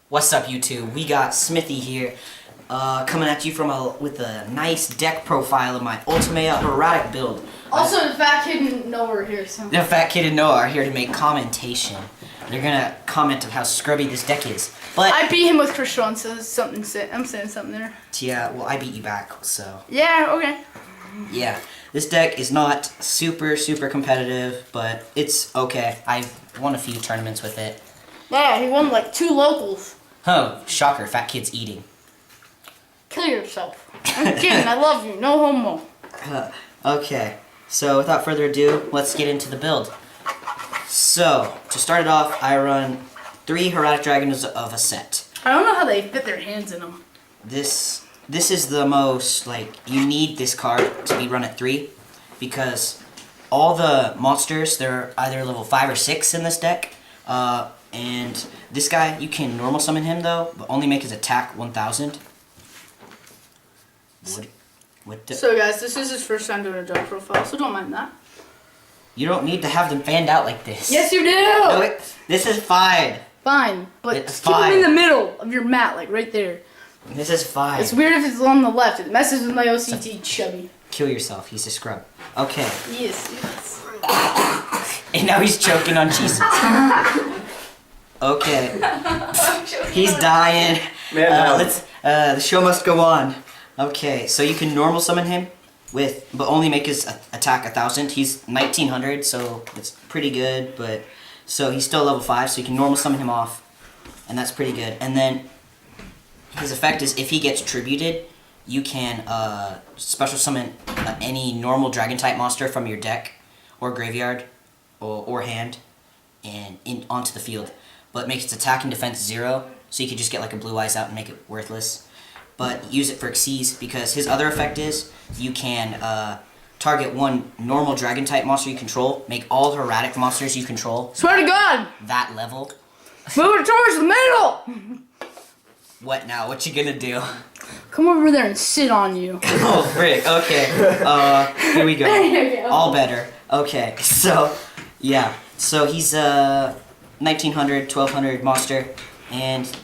What's up, YouTube? We got Simthy here, coming at you with a nice deck profile of my Ultimaya erratic build. Also, the fat kid and Noah are here. So. The fat kid and Noah are here to make commentation. They're gonna comment on how scrubby this deck is. But I beat him with Krishan, so I'm saying something there. Yeah, well, I beat you back, so. Yeah, okay. Yeah, this deck is not super competitive, but it's okay. I've won a few tournaments with it. Yeah, he won like 2 locals. Oh, shocker, fat kid's eating. Kill yourself. I'm kidding, I love you. No homo. Okay, so without further ado, let's get into the build. So, to start it off, I run 3 Herodic Dragons of a set. I don't know how they fit their hands in them. This is the most, you need this card to be run at 3, because all the monsters, they're either level 5 or 6 in this deck. And this guy, you can normal summon him though, but only make his attack 1,000. So guys, this is his first time doing a deck profile, so don't mind that. You don't need to have them fanned out like this. Yes, you do! No, this is fine. Fine, but It's keep fine. him in the middle of your mat, like right there. This is fine. It's weird if it's on the left. It messes with my OCT, chubby. Kill yourself, he's a scrub. Okay. Yes. And now he's choking on cheeses. Okay. He's dying. The show must go on. Okay, so you can normal summon him but only make his attack 1,000. He's 1,900, so it's pretty good, but so he's still level 5, so you can normal summon him off, and that's pretty good. And then his effect is if he gets tributed, you can special summon any normal dragon type monster from your deck or graveyard or hand and onto the field. But it makes its attack and defense 0, so you could just get like a blue eyes out and make it worthless. But use it for Xyz, because his other effect is you can target one normal dragon type monster you control, make all the erratic monsters you control Swear to God! that level. Move it towards the middle! What now? What you gonna do? Come over there and sit on you. Oh, frick. Okay. Here we go. All better. Okay. So, yeah. So he's 1,900, 1,200 monster, and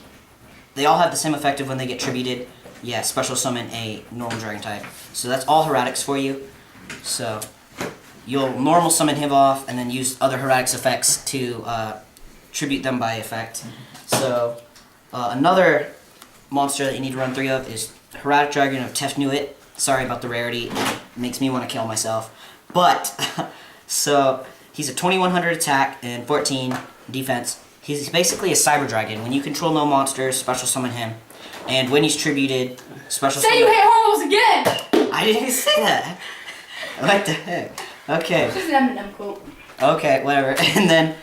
they all have the same effective when they get tributed. Yeah, special summon a normal dragon type. So that's all Heretics for you. So you'll normal summon him off, and then use other Heretics effects to tribute them by effect. So another monster that you need to run 3 of is Herodic Dragon of Tefnuit. Sorry about the rarity. It makes me want to kill myself. But, so he's a 2,100 attack and 14 defense. He's basically a Cyber Dragon. When you control no monsters, special summon him. And when he's tributed, special summon... Say you hate homos again! I didn't say that! What the heck? Okay. It's just an Eminem quote. Okay, whatever. And then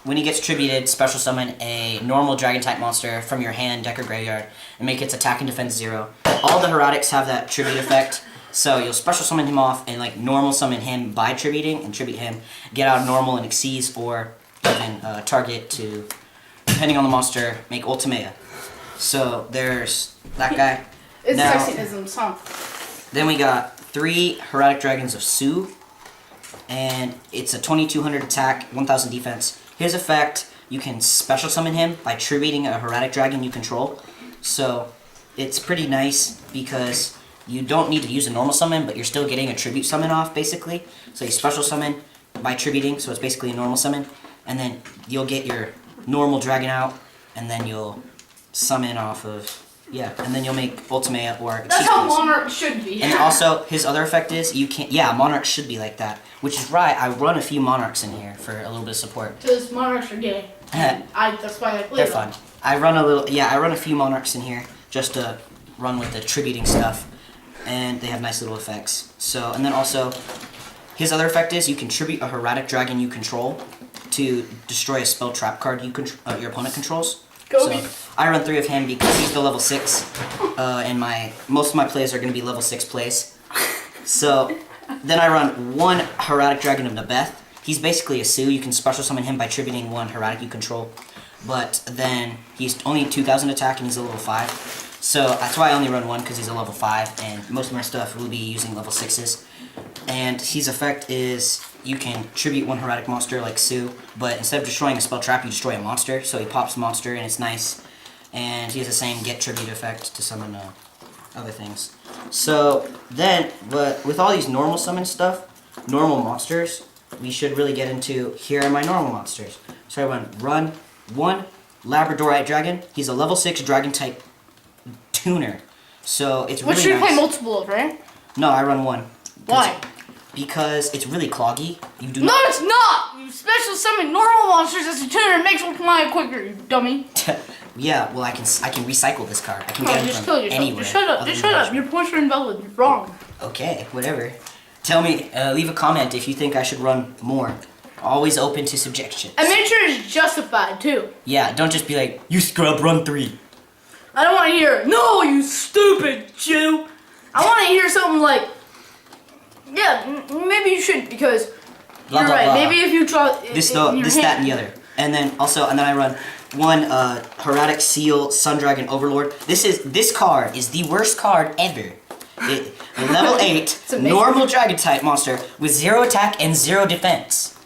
when he gets tributed, special summon a normal dragon type monster from your hand, deck, or graveyard, and make its attack and defense 0. All the Heretics have that tribute effect, so you'll special summon him off and normal summon him by tributing and tribute him. Get out normal and Xyz, or even target to, depending on the monster, make Ultimaya. So there's that guy. It's now, sexisms, huh? Then we got 3 Herodic Dragons of Sue, and it's a 2,200 attack, 1,000 defense. His effect, you can special summon him by tributing a Herodic Dragon you control. So it's pretty nice because you don't need to use a normal summon, but you're still getting a tribute summon off, basically. So you special summon by tributing, so it's basically a normal summon. And then you'll get your normal dragon out, and then you'll summon off of... Yeah, and then you'll make Ultimaya or... That's how Monarch should be. And also, his other effect is, you can't... Yeah, Monarch should be like that. Which is right, I run a few Monarchs in here for a little bit of support. Because Monarchs are gay. That's why I play They're them. fun. I run a few Monarchs in here, just to run with the tributing stuff. And they have nice little effects. So, and then also, his other effect is, you can tribute a Herodic Dragon you control to destroy a spell trap card your opponent controls. So I run 3 of him because he's the level 6, and most of my plays are going to be level 6 plays. So then I run 1 Herodic Dragon of Nebeth. He's basically a Sue. You can special summon him by tributing 1 Herodic you control. But then he's only 2,000 attack and he's a level 5. So that's why I only run 1, because he's a level 5, and most of my stuff will be using level 6s. And his effect is you can tribute one Heretic monster like Sue, but instead of destroying a spell trap, you destroy a monster. So he pops the monster, and it's nice. And he has the same get tribute effect to summon other things. So then, but with all these normal summon stuff, normal monsters, we should really get into, here are my normal monsters. So I run 1 Labradorite Dragon. He's a level 6 dragon type tuner. So it's really Which you nice. play multiple of, right? No, I run 1. Why? Because it's really cloggy. You do No, it's not! You special summon normal monsters as a tuner. It makes Ultimaya quicker, you dummy. Yeah, well, I can recycle this card. I can No, get just it kill from yourself. anywhere. Just shut up. other Just than shut up. Rushmore. Your points are invalid. You're wrong. Okay, whatever. Tell me, leave a comment if you think I should run more. Always open to suggestions. And make sure it's justified, too. Yeah, don't just be like, you scrub, run 3. I don't want to hear, no, you stupid Jew. I want to hear something like, yeah, maybe you should, because Blah, you're blah, right. blah. Maybe if you draw This, in your this, that, hand. and the other. And then I run 1 Heretic Seal Sun Dragon Overlord. This card is the worst card ever. A level 8 amazing. normal dragon type monster with 0 attack and 0 defense.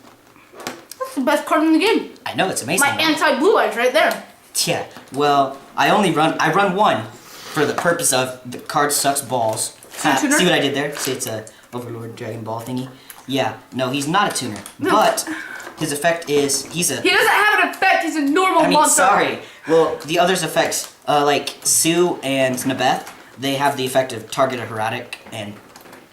That's the best card in the game. I know, it's amazing. My anti-blue eyes right there. Yeah, well, I run 1 for the purpose of the card sucks balls. Tuner? See what I did there? See, it's a Overlord Dragon Ball thingy. Yeah, no, he's not a tuner, but his effect is He doesn't have an effect. He's a normal monster. sorry. Well, the others effects, like Sue and Nabeth, they have the effect of target a Heretic and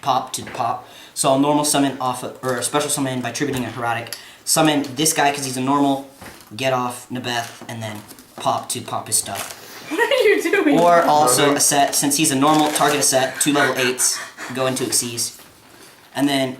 pop to pop. So I'll normal summon or special summon by tributing a Heretic. Summon this guy because he's a normal, get off Nabeth, and then pop to pop his stuff. What are you doing? Or also a set, since he's a normal, target a set, 2 level 8s, go into Xyz. And then,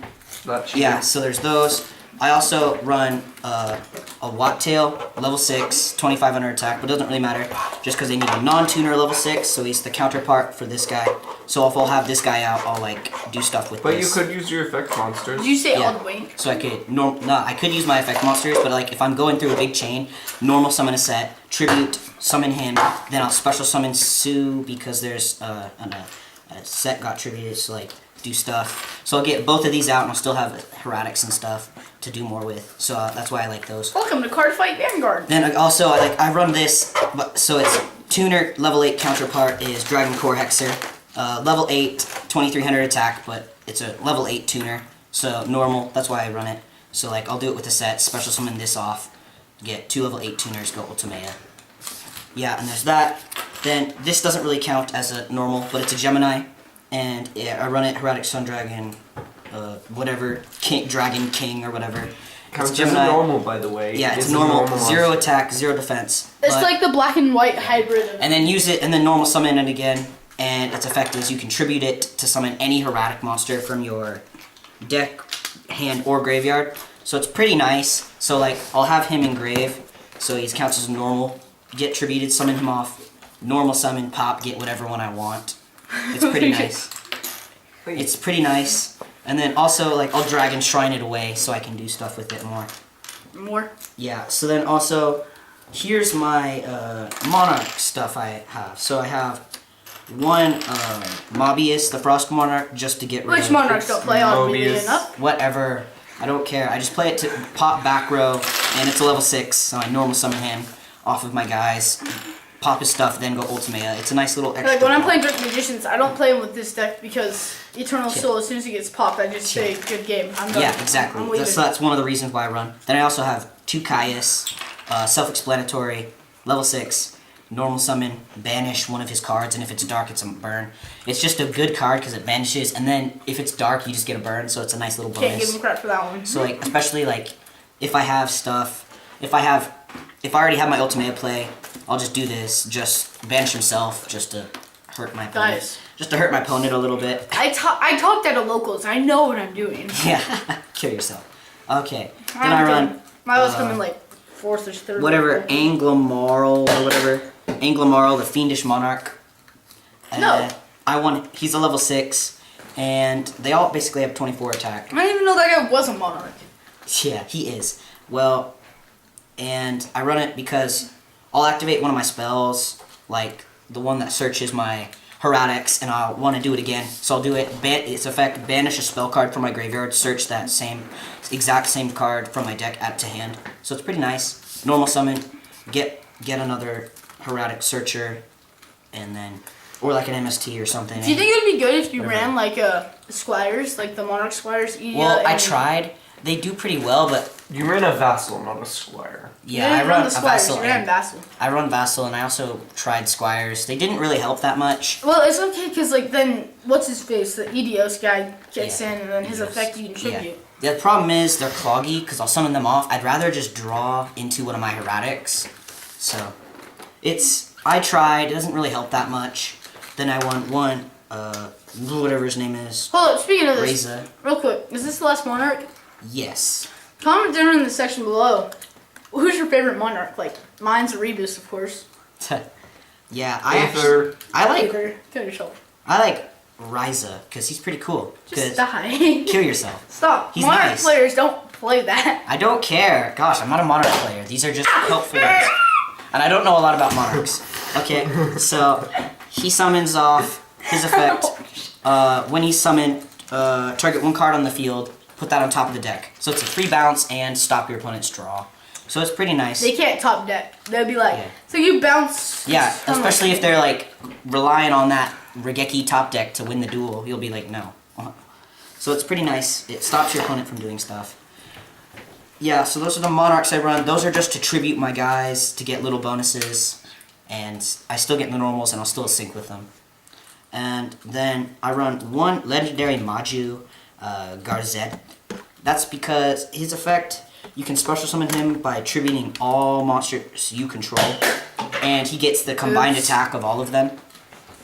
yeah, so there's those. I also run a Wattail, level 6, 2500 attack, but it doesn't really matter, just because they need a non-tuner level 6, so he's the counterpart for this guy. So if I'll have this guy out, I'll like do stuff with But this. you could use your effect monsters. Did you say Yeah. all the way? So I could I could use my effect monsters, but like if I'm going through a big chain, normal summon a set, tribute, summon him, then I'll special summon Sue because there's a set got tributed, so like do stuff. So I'll get both of these out, and I'll still have Heretics and stuff to do more with. So that's why I like those. Welcome to Card Fight Vanguard. Then also I run this, but so it's tuner level 8 counterpart is Dragon Core Hexer, level 8, 2300 attack, but it's a level 8 tuner, so normal. That's why I run it. So like I'll do it with the set, special summon this off, get 2 level 8 tuners, go Ultimaya. Yeah, and there's that. Then this doesn't really count as a normal, but it's a Gemini, and yeah, I run it Heretic Sun Dragon, whatever Dragon King or whatever. Counts It's as a Gemini. normal, by the way. Yeah, it's a normal, monster. 0 attack, 0 defense. It's but- like the black and white hybrid. Of and then use it, and then normal summon it again, and its effect is you contribute it to summon any Heretic monster from your deck, hand, or graveyard. So it's pretty nice. So like, I'll have him in grave, so he counts as normal. Get tributed, summon him off, normal summon, pop, get whatever one I want. It's pretty nice. It's pretty nice. And then also, like, I'll Dragon Shrine it away so I can do stuff with it more. more. Yeah, so then also, here's my Monarch stuff I have. So I have 1 Mobius, the Frost Monarch, just to get rid Which of monarchs don't play obviously Mobius. enough? whatever. I don't care. I just play it to pop back row, and it's a level 6, so I normal summon him off of my guys, pop his stuff, then go Ultimaya. It's a nice little extra. Like when I'm playing Dark Magicians, I don't play him with this deck because Eternal Soul, as soon as he gets popped, I just say, good game. I'm done. Yeah, exactly. I'm leaving. So that's one of the reasons why I run. Then I also have 2 Caius, self-explanatory, level 6, normal summon, banish one of his cards, and if it's dark, it's a burn. It's just a good card because it banishes, and then if it's dark, you just get a burn, so it's a nice little bonus. Can't give him credit for that one. So like, especially like, if I have stuff, if I already have my Ultimate play, I'll just do this, just banish himself, just to hurt my opponent. Guys. Just to hurt my opponent a little bit. I talked at a locals. I know what I'm doing. Yeah, kill yourself. Okay, then I run My was coming like 4th or 3rd. whatever, Anglomarl or whatever. Anglomarl, the Fiendish Monarch. No. He's a level 6, and they all basically have 24 attack. I didn't even know that guy was a monarch. Yeah, he is. Well, and I run it because I'll activate one of my spells, like the one that searches my Heretics, and I want to do it again. So I'll do it. Its effect: banish a spell card from my graveyard. Search that exact same card from my deck, add it to hand. So it's pretty nice. Normal summon. Get another Heretic Searcher, and then or like an MST or something. Do you think it would be good if you ran like Squires, like the Monarch Squires? Well, I tried. They do pretty well, but You ran a Vassal, not a Squire. yeah, I run the a Squires. Vassal. You ran Vassal. I run Vassal, and I also tried Squires. They didn't really help that much. Well, it's okay because like then what's his face? The EDOS guy gets in, and then his EDOS. effect you can tribute. The problem is they're cloggy because I'll summon them off. I'd rather just draw into one of my Heretics. So, I tried. It doesn't really help that much. Then I won one, whatever his name is. Hold up, speaking of this, Reza. real quick, is this the last Monarch? Yes. Comment down in the section below. Who's your favorite Monarch? Like, mine's Erebus, of course. Yeah, Aether. I like Kill yourself. Ryza because he's pretty cool. Just die. Kill yourself. Stop. He's Monarch nice. players don't play that. I don't care. Gosh, I'm not a Monarch player. These are just helpful ones. And I don't know a lot about Monarchs. Okay, so he summons off his effect. When he's summoned, target one card on the field, put that on top of the deck. So it's a free bounce and stop your opponent's draw. So it's pretty nice. They can't top deck. They'll be like, Yeah. so you bounce. Yeah, especially if they're like relying on that Regeki top deck to win the duel. You'll be like, no. So it's pretty nice. It stops your opponent from doing stuff. Yeah, so those are the Monarchs I run. Those are just to tribute my guys to get little bonuses. And I still get the normals and I'll still sync with them. And then I run one legendary Maju Garzet. That's because his effect, you can special summon him by tributing all monsters you control. And he gets the combined attack of all of them.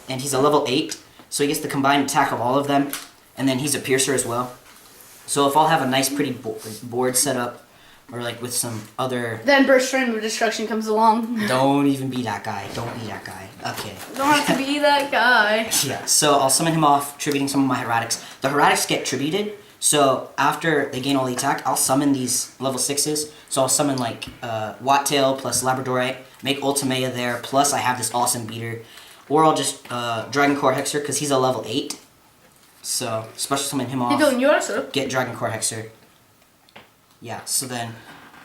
And he's a level 8, so he gets the combined attack of all of them. And then he's a piercer as well. So if I'll have a nice pretty board set up, or like with some other... Then Burst Stream of Destruction comes along. Don't even be that guy. Don't be that guy. Okay. Don't have to be that guy. Yeah, so I'll summon him off, tributing some of my Heretics. The Heretics get tributed, so after they gain all the attack, I'll summon these level 6s. So I'll summon like Wattail plus Labradorite, make Ultimaya there, plus I have this awesome beater. Or I'll just Dragon Core Hexer, because he's a level 8. So, special summon him off. Hey Dylan, you also? Get Dragon Core Hexer. Yeah, so then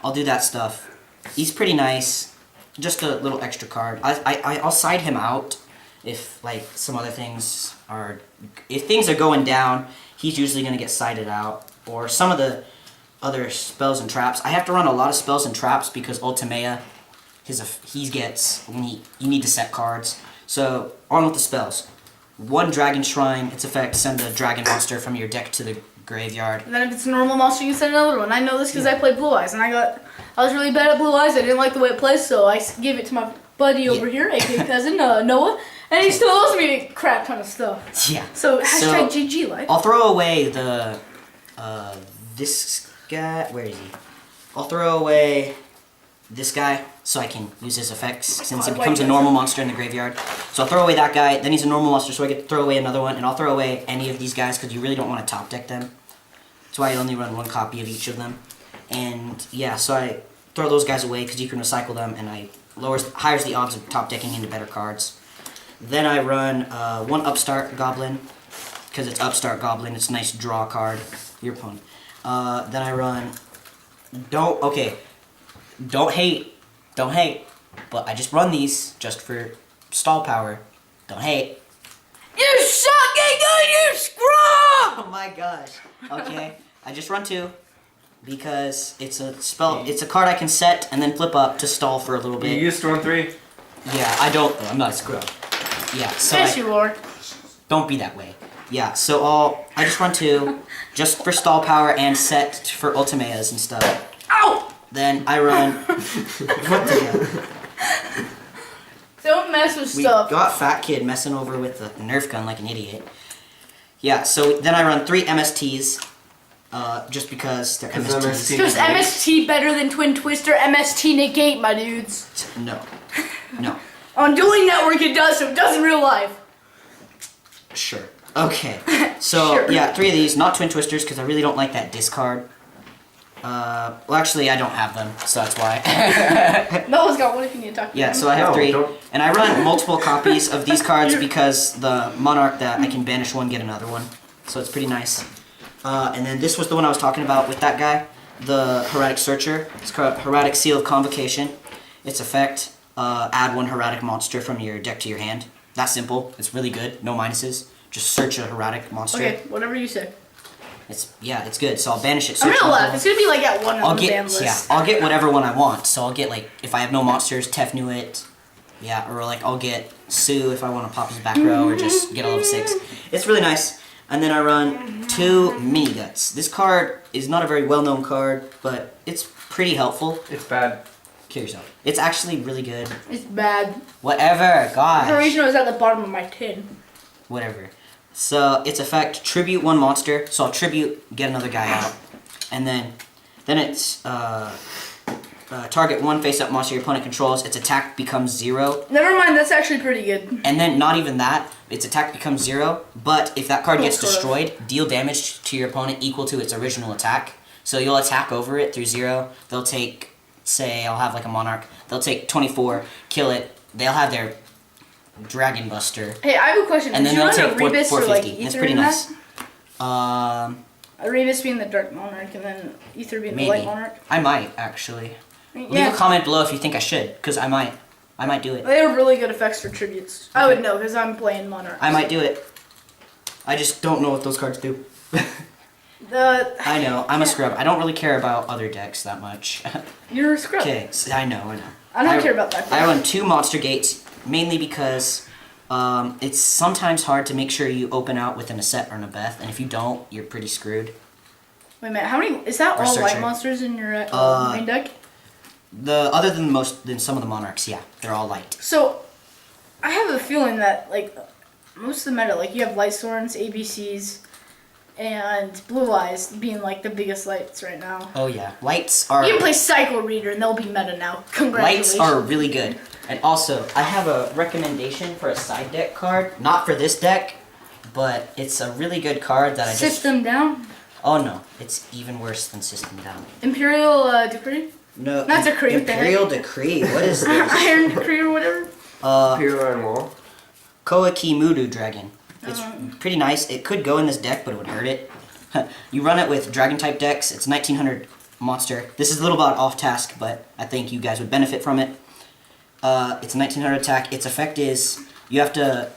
I'll do that stuff. He's pretty nice. Just a little extra card. I'll side him out if like some other things are... If things are going down, he's usually going to get sided out. Or some of the other spells and traps. I have to run a lot of spells and traps because Ultimaya, he gets... You need to set cards. So, on with the spells. One Dragon Shrine, its effect, send a dragon monster from your deck to the graveyard. And then if it's a normal monster, you send another one. I know this because I played Blue Eyes, and I was really bad at Blue Eyes. I didn't like the way it plays, so I gave it to my buddy over here, aka cousin Noah, and he still owes me a crap ton of stuff. Yeah. So hashtag GG life. I'll throw away the this guy. Where is he? I'll throw away this guy so I can use his effects since he becomes a normal monster in the graveyard. So I'll throw away that guy, then he's a normal monster, so I get to throw away another one, and I'll throw away any of these guys because you really don't want to top deck them. That's why I only run one copy of each of them. And yeah, so I throw those guys away because you can recycle them, and I higher the odds of top decking into better cards. Then I run one Upstart Goblin because it's Upstart Goblin. It's a nice draw card. Your opponent. Then I run. Don't hate, but I just run these just for stall power. Don't hate. You sucking good, you scrub! Oh my gosh. Okay, I just run 2 because it's a spell. It's a card I can set and then flip up to stall for a little You bit. used to run 3? Yeah, I don't. I'm not a scrub. Yeah, so Yes, you are. don't be that way. Yeah, so I just run 2 just for stall power and set for Ultimayas and stuff. Ow! Then I run. What the hell? Don't mess with We stuff. got Fat Kid messing over with the Nerf gun like an idiot. Yeah, so then I run 3 MSTs, just because they're MSTs. Just MST better than Twin Twister. MST negate, my dudes. No. On Dueling Network it does, so it does in real life. Sure. Okay. So, Sure. yeah, 3 of these, not Twin Twisters, because I really don't like that discard. Well, actually, I don't have them, so that's why. Noah's got one if you need to talk to Yeah, him. so I have No, 3. don't. And I run multiple copies of these cards because the Monarch that I can banish one, get another one. So it's pretty nice. And then this was the one I was talking about with that guy. The Heraldic Searcher. It's called Heraldic Seal of Convocation. Its effect, add 1 Heraldic monster from your deck to your hand. That simple. It's really good. No minuses. Just search a Heraldic monster. Okay, whatever you say. It's good. So I'll banish it. I'm search gonna another laugh. one. It's gonna be like at 1 on the ban list. Yeah, I'll get whatever one I want. So I'll get like if I have no monsters, Tefnuit, yeah, or like I'll get Sue if I want to pop his back row or just get a level 6. It's really nice. And then I run 2 Mini Guts. This card is not a very well-known card, but it's pretty helpful. It's bad. Kill yourself. It's actually really good. It's bad. Whatever, The reason gosh. it was at the bottom of my tin. Whatever. So its effect, tribute 1 monster. So I'll tribute, get another guy out, and then it's target 1 face-up monster your opponent controls. Its attack becomes 0, Never mind, that's actually pretty good. and then not even that. Its attack becomes 0. But if that card gets Sort of. destroyed, deal damage to your opponent equal to its original attack. So you'll attack over it through 0. They'll take, say, I'll have like a Monarch. They'll take 24, kill it. They'll have their Dragon Buster. Hey, I have a question. And Did then you they'll run a take Rebus or like 450. Ether It's pretty in nice. that? A Rebus being the Dark Monarch and then Ether being the Light Maybe. Monarch? I might, actually. Leave a Yeah. comment below if you think I should, because I might do it. They have really good effects for tributes. I would know because I'm playing Monarch. I might do it. I just don't know what those cards do. I know, I'm a scrub. I don't really care about other decks that much. You're a scrub. Okay, I know. I don't care about that. I run 2 Monster Gates, mainly because it's sometimes hard to make sure you open out within a set or an Abeth, and if you don't, you're pretty screwed. Wait a minute, how many? Is that Or all Searcher. light monsters in your main deck? Other than some of the Monarchs, yeah, they're all light. So, I have a feeling that like most of the meta, like you have Light Swords, ABCs, and Blue Eyes being like the biggest lights right now. Oh yeah, lights are. You can play Cycle Reader and they'll be meta now. Congratulations. Lights are really good. And also, I have a recommendation for a side deck card. Not for this deck, but it's a really good card that I just... System Down? Oh no, it's even worse than System Down. Imperial Decree? No, Not Decree, what the heck? Imperial Decree. What is this? Iron Decree or whatever? Imperial Iron Wall. Koakimudu Dragon. It's pretty nice. It could go in this deck, but it would hurt it. You run it with Dragon type decks. It's 1900 monster. This is a little bit off task, but I think you guys would benefit from it. It's a 1900 attack. Its effect is you have to.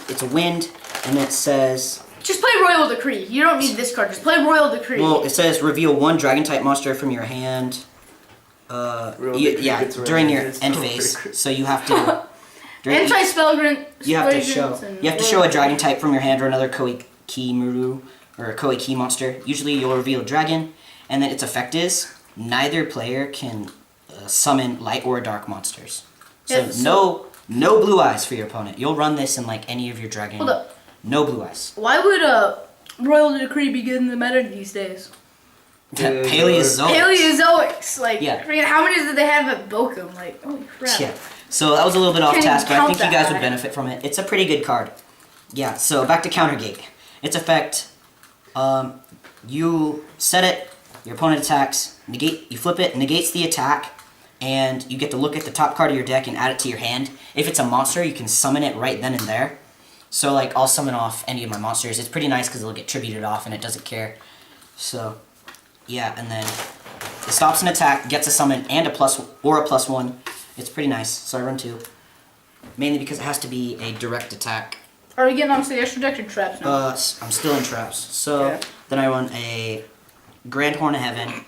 It's a wind, and it says. Just play Royal Decree. You don't need this card. Just play Royal Decree. Well, it says reveal 1 Dragon type monster from your hand. Yeah, during your end phase. So you have to. Anti-Spellgrant. You have to show a dragon type from your hand or another Koikimuru or a Koiki monster. Usually you'll reveal a dragon, and then its effect is neither player can summon light or dark monsters. So, Yeah, so- no blue eyes for your opponent. You'll run this in like any of your dragon. Hold up. No blue eyes. Why would Royal Decree be good in the meta these days? Paleozoic. Paleozoics. Like, Yeah. I mean, how many did they have at Bokum? Like, holy crap. Yeah. So that was a little bit off Can't task, even but I count think you that guys would high. benefit from it. It's a pretty good card. Yeah, so back to Countergate. Its effect, you set it, your opponent attacks, you flip it, negates the attack, and you get to look at the top card of your deck and add it to your hand. If it's a monster, you can summon it right then and there. So like, I'll summon off any of my monsters. It's pretty nice because it'll get tributed off and it doesn't care. So, yeah, and then it stops an attack, gets a summon, and a +1. It's pretty nice, so I run 2. Mainly because it has to be a direct attack. Are we getting onto the extra deck or traps now? I'm still in traps. So Okay. then I run a Grand Horn of Heaven.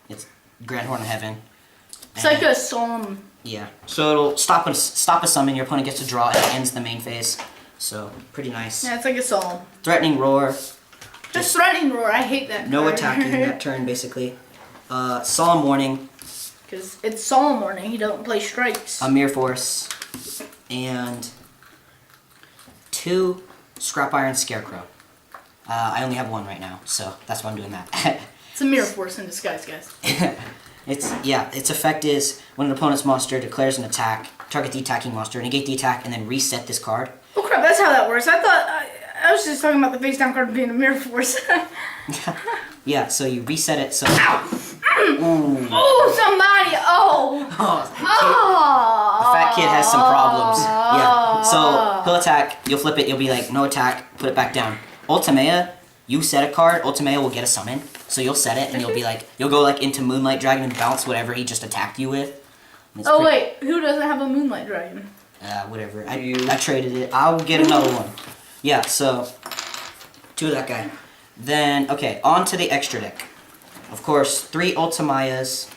It's Grand Horn of Heaven. It's like a solemn. Yeah. So it'll stop a summon. Your opponent gets to draw and it ends the main phase. So pretty nice. Yeah, it's like a solemn. Threatening Roar. Just threatening roar. I hate that. No card. attacking that turn basically. Solemn Warning. Because it's solemn warning. He don't play strikes. A Mere Force. And 2 Scrap Iron Scarecrow. I only have 1 right now, so that's why I'm doing that. It's a mirror force in disguise, guys. Its effect is when an opponent's monster declares an attack, target the attacking monster, negate the attack, and then reset this card. Oh crap, that's how that works. I thought I was just talking about the face down card being a mirror force. Yeah, so you reset it. So. Ooh. Oh, somebody! Oh! The fat kid has some problems. Yeah. So he'll attack. You'll flip it. You'll be like, no attack. Put it back down. Ultimaya, you set a card. Ultimaya will get a summon. So you'll set it, and you'll be like, you'll go like into Moonlight Dragon and bounce whatever he just attacked you with. Oh wait, who doesn't have a Moonlight Dragon? Whatever. I traded it. I'll get another one. Yeah. So 2 of that guy. Then okay, on to the extra deck. Of course, 3 Ultimayas.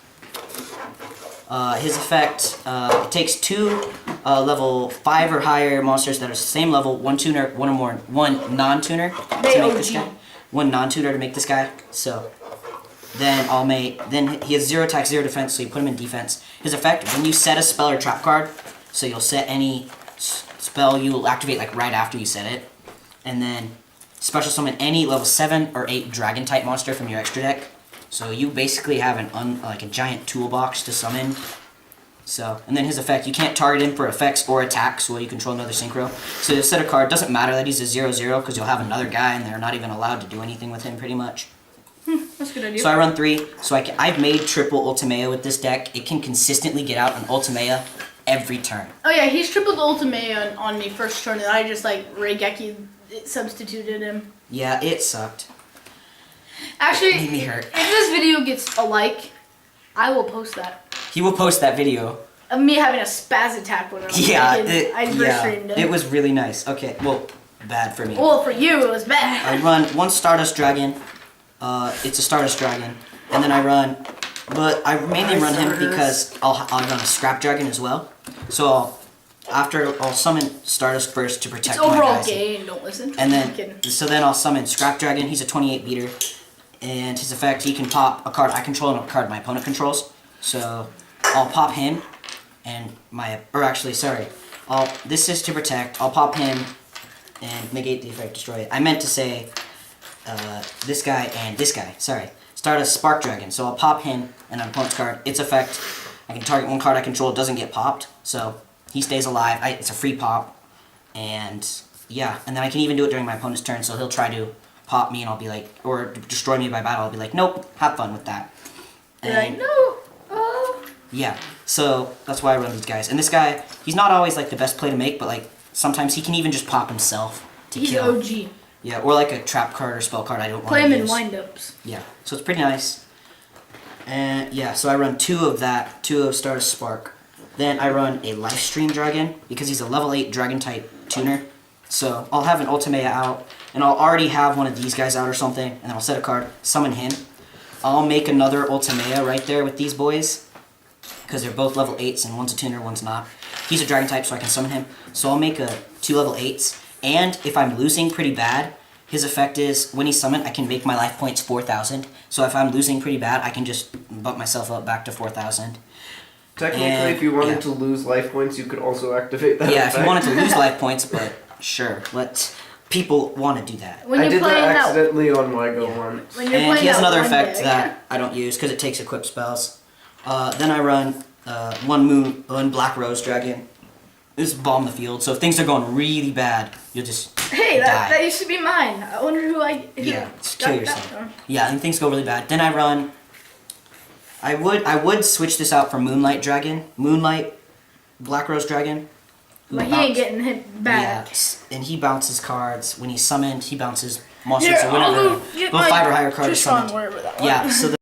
His effect, it takes 2 level 5 or higher monsters that are the same level, 1 tuner, 1 or more, 1 non-tuner to make this guy. 1 non-tuner to make this guy. So then then he has 0 attack, 0 defense, so you put him in defense. His effect, when you set a spell or trap card, so you'll set any spell you'll activate like right after you set it, and then special summon any level 7 or 8 dragon type monster from your extra deck. So you basically have like a giant toolbox to summon. So, and then his effect, you can't target him for effects or attacks while you control another synchro. So you'll set a card, doesn't matter that he's a 0/0 because you'll have another guy and they're not even allowed to do anything with him pretty much. That's a good idea. So I run 3, so I've made triple Ultimaya with this deck. It can consistently get out an Ultimaya every turn. Oh yeah, he's tripled Ultimaya on me first turn and I just like Reigeki substituted him. Yeah, it sucked. Actually, It made me hurt. if this video gets a like, I will post that. He will post that video. Of me having a spaz attack when It was really nice. Okay, well, bad for me. Well, for you, it was bad. I run 1 Stardust Dragon. It's a Stardust Dragon. And then but I mainly run him because I'll run a Scrap Dragon as well. So I'll summon Stardust first to protect It's my overall guys. gay, don't listen. And then, so then I'll summon Scrap Dragon. He's a 28 beater. And his effect, he can pop a card I control and a card my opponent controls. So I'll pop him and this is to protect. I'll pop him and negate the effect, destroy it. I meant to say this guy and this guy, sorry. Start a Spark Dragon. So I'll pop him and an opponent's card. Its effect, I can target 1 card I control, it doesn't get popped. So he stays alive. It's a free pop. And yeah, and then I can even do it during my opponent's turn, so he'll try to pop me and I'll be like, or destroy me by battle, I'll be like, nope, have fun with that. And no. yeah, so that's why I run these guys. And this guy, he's not always like the best play to make, but like sometimes he can even just pop himself to kill. He's OG. Yeah, or like a trap card or spell card I don't want to Play him in use. wind-ups. Yeah, so it's pretty nice. And yeah, so I run 2 of that, 2 of Stardust Spark. Then I run a Lifestream Dragon because he's a level 8 dragon type tuner. So I'll have an Ultimaya out, and I'll already have one of these guys out or something, and then I'll set a card, summon him. I'll make another Ultimaya right there with these boys, because they're both level 8s, and one's a tuner, one's not. He's a dragon type, so I can summon him. So I'll make 2 level 8s, and if I'm losing pretty bad, his effect is, when he's summoned, I can make my life points 4,000. So if I'm losing pretty bad, I can just bump myself up back to 4,000. Technically, if you wanted to lose life points, you could also activate that Yeah, effect. if you wanted to lose life points, but sure, people want to do that. When I you're did that playing accidentally on my go once. When you're And playing he has that another one effect deck, that I don't use because it takes equip spells. Then I run 1 Black Rose Dragon. This is bomb the field, so if things are going really bad, you'll just Hey, die. that used to be mine. I wonder who Yeah, just got kill that yourself. one. Yeah, and things go really bad. Then I run. I would switch this out for Moonlight Dragon, Moonlight Black Rose Dragon. who But he ain't bounce- getting hit back. Yeah, and he bounces cards when he's summoned. He bounces monsters Here, or whatever. I'll go get Go my 5 or higher card is Tristan, summoned. wherever that Yeah, was. so